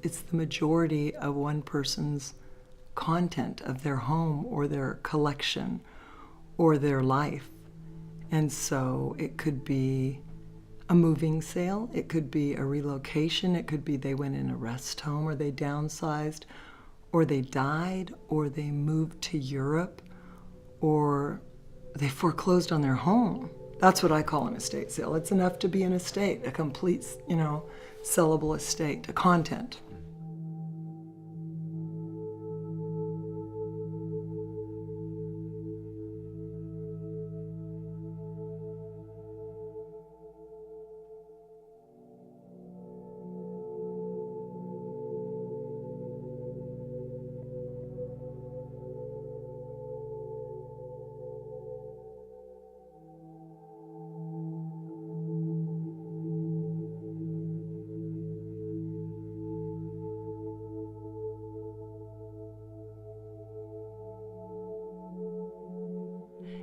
it's the majority of one person's content of their home or their collection or their life. And so it could be a moving sale, it could be a relocation, it could be they went in a rest home, or they downsized, or they died, or they moved to Europe, or they foreclosed on their home. That's what I call an estate sale. It's enough to be an estate, a complete, sellable estate, a content.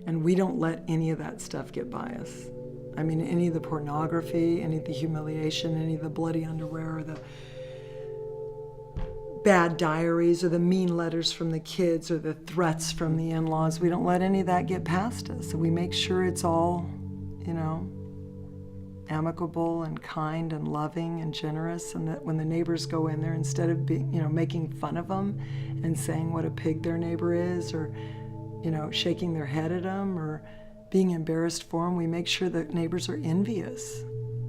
And we don't let any of that stuff get by us. I mean, any of the pornography, any of the humiliation, any of the bloody underwear, or the bad diaries, or the mean letters from the kids, or the threats from the in-laws. We don't let any of that get past us. So we make sure it's all, amicable and kind and loving and generous, and that when the neighbors go in there, instead of making fun of them and saying what a pig their neighbor is, or shaking their head at them or being embarrassed for them, we make sure that neighbors are envious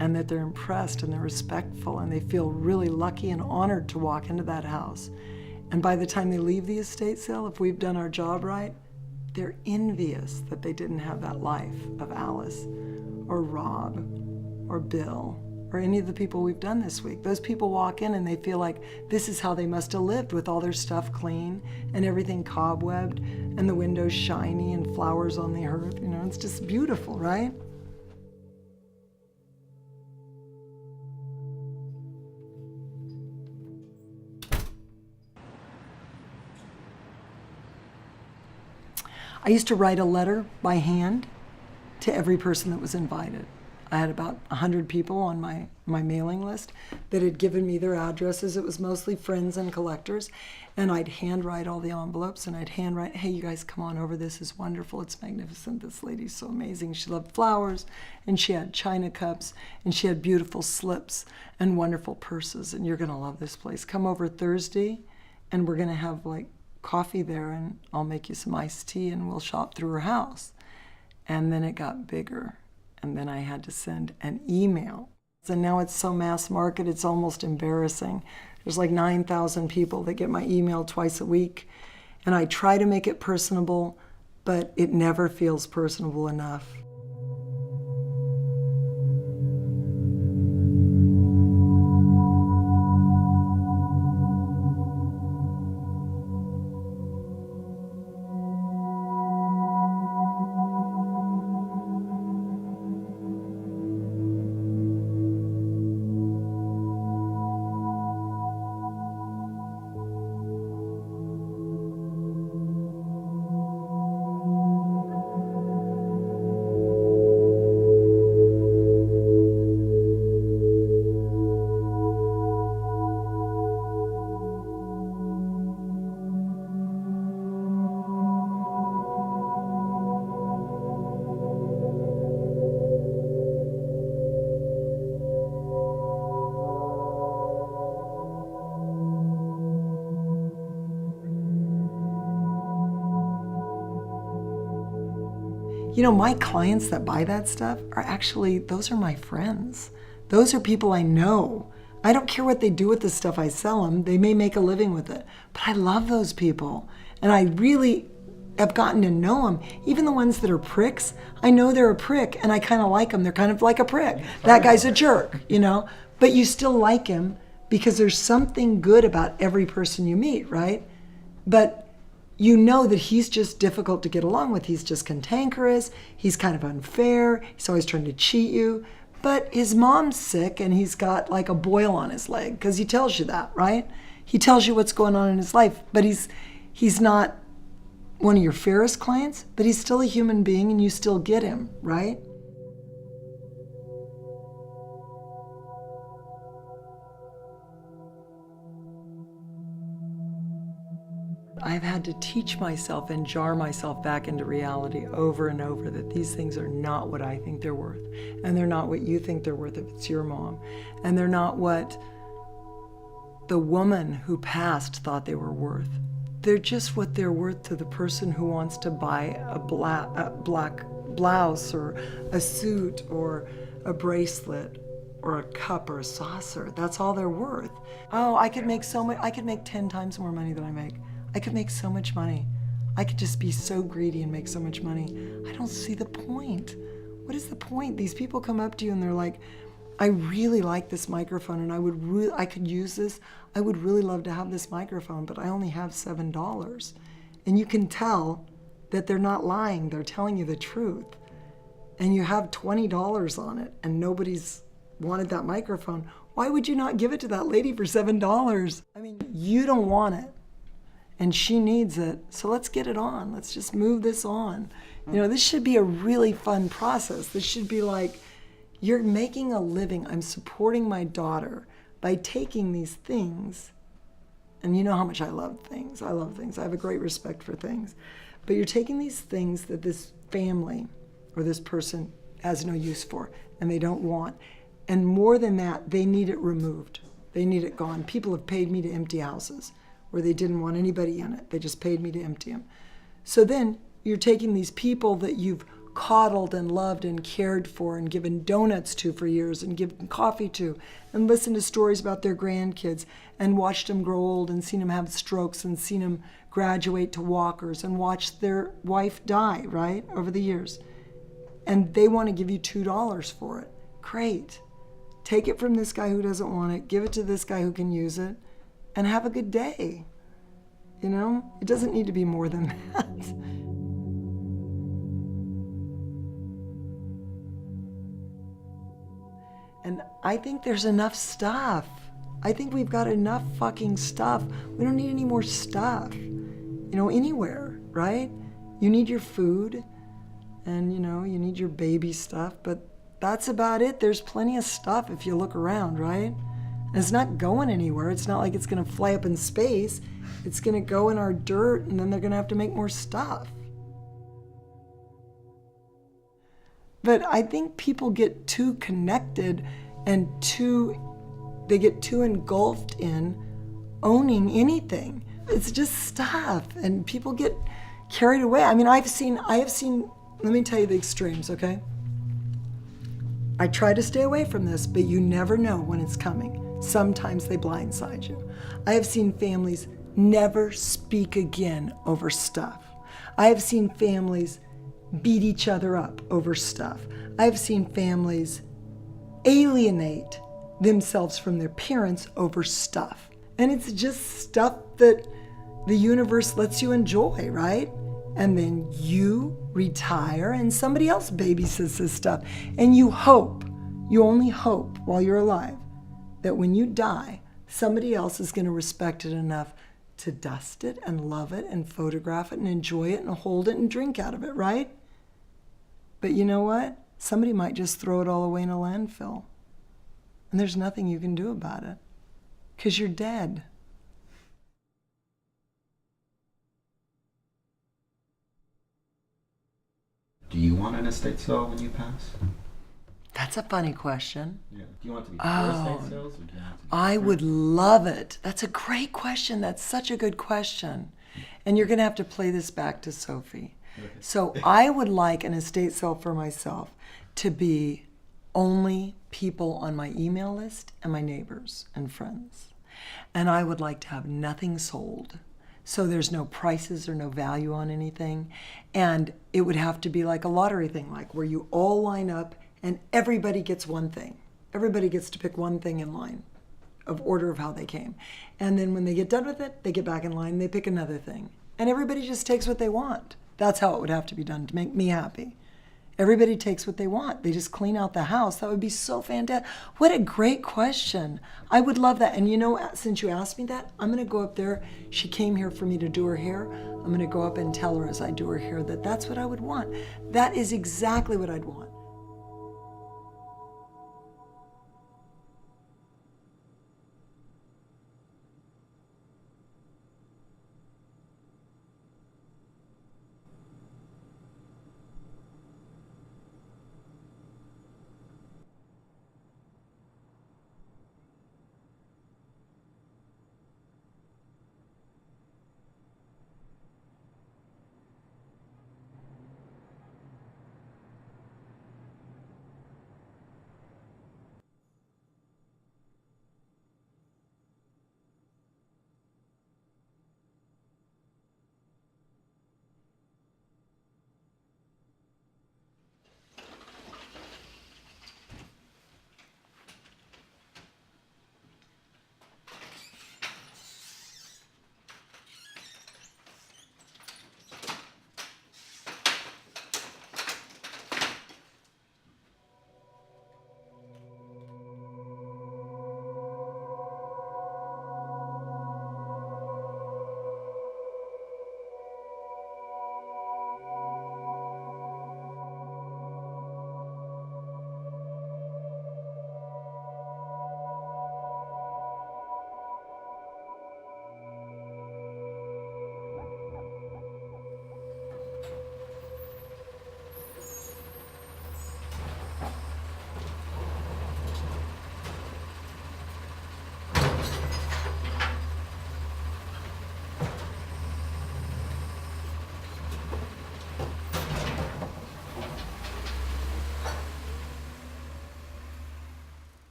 and that they're impressed and they're respectful and they feel really lucky and honored to walk into that house. And by the time they leave the estate sale, if we've done our job right, they're envious that they didn't have that life of Alice or Rob or Bill or any of the people we've done this week. Those people walk in and they feel like this is how they must have lived, with all their stuff clean and everything cobwebbed and the windows shiny and flowers on the hearth. It's just beautiful, right? I used to write a letter by hand to every person that was invited. I had about 100 people on my mailing list that had given me their addresses. It was mostly friends and collectors. And I'd handwrite all the envelopes, and I'd handwrite, hey, you guys come on over. This is wonderful. It's magnificent. This lady's so amazing. She loved flowers, and she had china cups, and she had beautiful slips and wonderful purses. And you're going to love this place. Come over Thursday, and we're going to have coffee there, and I'll make you some iced tea, and we'll shop through her house. And then it got bigger. And then I had to send an email. And now it's so mass market, it's almost embarrassing. There's 9,000 people that get my email twice a week. And I try to make it personable, but it never feels personable enough. My clients that buy that stuff those are my friends. Those are people I know. I don't care what they do with the stuff I sell them. They may make a living with it, but I love those people. And I really have gotten to know them. Even the ones that are pricks, I know they're a prick and I kind of like them. They're kind of like a prick. That guy's a jerk, but you still like him because there's something good about every person you meet, right? But you know that he's just difficult to get along with. He's just cantankerous. He's kind of unfair. He's always trying to cheat you. But his mom's sick and he's got a boil on his leg, because he tells you that, right? He tells you what's going on in his life. But he's not one of your fairest clients, but he's still a human being and you still get him, right? I've had to teach myself and jar myself back into reality over and over that these things are not what I think they're worth. And they're not what you think they're worth if it's your mom. And they're not what the woman who passed thought they were worth. They're just what they're worth to the person who wants to buy a black blouse or a suit or a bracelet or a cup or a saucer. That's all they're worth. Oh, I could make so much. I could make 10 times more money than I make. I could make so much money. I could just be so greedy and make so much money. I don't see the point. What is the point? These people come up to you and they're like, I really like this microphone and I could use this. I would really love to have this microphone, but I only have $7. And you can tell that they're not lying. They're telling you the truth. And you have $20 on it and nobody's wanted that microphone. Why would you not give it to that lady for $7? I mean, you don't want it. And she needs it, so let's get it on. Let's just move this on. You know, this should be a really fun process. This should be like, you're making a living. I'm supporting my daughter by taking these things. And you know how much I love things. I love things. I have a great respect for things. But you're taking these things that this family or this person has no use for and they don't want. And more than that, they need it removed. They need it gone. People have paid me to empty houses where they didn't want anybody in it. They just paid me to empty them. So then you're taking these people that you've coddled and loved and cared for and given donuts to for years and given coffee to and listened to stories about their grandkids and watched them grow old and seen them have strokes and seen them graduate to walkers and watched their wife die, right, over the years. And they want to give you $2 for it. Great. Take it from this guy who doesn't want it, give it to this guy who can use it, and have a good day. You know, it doesn't need to be more than that. And I think there's enough stuff. I think we've got enough fucking stuff. We don't need any more stuff, you know, anywhere, right? You need your food and, you know, you need your baby stuff, but that's about it. There's plenty of stuff if you look around, right? And it's not going anywhere. It's not like it's going to fly up in space. It's going to go in our dirt, and then they're going to have to make more stuff. But I think people get too connected and they get too engulfed in owning anything. It's just stuff, and people get carried away. I mean, I have seen, let me tell you the extremes, okay? I try to stay away from this, but you never know when it's coming. Sometimes they blindside you. I have seen families never speak again over stuff. I have seen families beat each other up over stuff. I have seen families alienate themselves from their parents over stuff. And it's just stuff that the universe lets you enjoy, right? And then you retire and somebody else babysits this stuff. And you only hope while you're alive, that when you die, somebody else is going to respect it enough to dust it and love it and photograph it and enjoy it and hold it and drink out of it, right? But you know what? Somebody might just throw it all away in a landfill. And there's nothing you can do about it because you're dead. Do you want an estate sale when you pass? That's a funny question. Yeah. Do you want it to be for estate sales? Or do you want it to be I would love it. That's a great question. That's such a good question. And you're going to have to play this back to Sophie. Okay. So I would like an estate sale for myself to be only people on my email list and my neighbors and friends. And I would like to have nothing sold. So there's no prices or no value on anything. And it would have to be like a lottery thing, like where you all line up and everybody gets one thing. Everybody gets to pick one thing in line of order of how they came. And then when they get done with it, they get back in line and they pick another thing. And everybody just takes what they want. That's how it would have to be done to make me happy. Everybody takes what they want. They just clean out the house. That would be so fantastic. What a great question. I would love that. And you know, since you asked me that, I'm going to go up there. She came here for me to do her hair. I'm going to go up and tell her as I do her hair that that's what I would want. That is exactly what I'd want.